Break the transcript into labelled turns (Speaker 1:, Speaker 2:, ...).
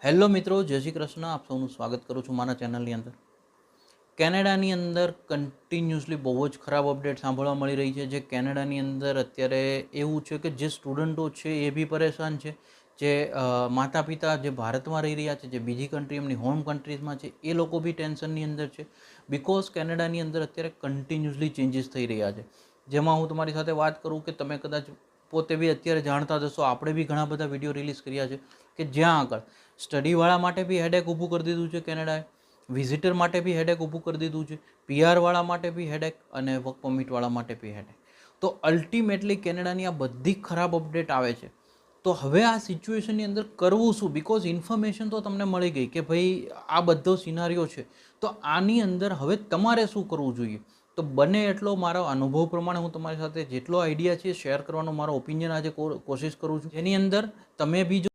Speaker 1: Hello મિત્રો, જય શ્રી કૃષ્ણ. આપ સૌનું સ્વાગત કરું છું મારા ચેનલની અંદર. કેનેડાની અંદર કન્ટિન્યુઅસલી બહુ જ ખરાબ અપડેટ સાંભળવા મળી રહી છે. જે કેનેડાની અંદર અત્યારે એવું છે કે જે સ્ટુડન્ટો છે એ બી પરેશાન છે, જે માતા પિતા જે ભારતમાં રહી રહ્યા છે, જે બીજી કન્ટ્રી એમની હોમ કન્ટ્રીઝમાં છે, એ લોકો બી ટેન્શનની અંદર છે. બિકોઝ કેનેડાની અંદર અત્યારે કન્ટિન્યુઅસલી ચેન્જીસ થઈ રહ્યા છે. જેમાં હું તમારી સાથે વાત કરું કે તમે કદાચ પોતે બી અત્યારે જાણતા જશો, આપણે બી ઘણા બધા વિડીયો રિલીઝ કર્યા છે કે જ્યાં આગળ સ્ટડીવાળા માટે બી હેડેક ઊભું કરી દીધું છે કેનેડાએ, વિઝિટર માટે બી હેડેક ઊભું કરી દીધું છે, પીઆરવાળા માટે બી હેડેક અને વર્ક પરમિટવાળા માટે બી હેડેક. તો અલ્ટિમેટલી કેનેડાની આ બધી ખરાબ અપડેટ આવે છે. તો હવે આ સિચ્યુએશનની અંદર કરવું શું? બિકોઝ ઇન્ફોર્મેશન તો તમને મળી ગઈ કે ભાઈ આ બધો સિનારીઓ છે, તો આની અંદર હવે તમારે શું કરવું જોઈએ? તો બને એટલો મારો અનુભવ પ્રમાણે હું તમારી સાથે જેટલો આઈડિયા છે શેર કરવાનો મારો ઓપિનિયન આજે કોશિશ કરું છું, જેની અંદર તમે બી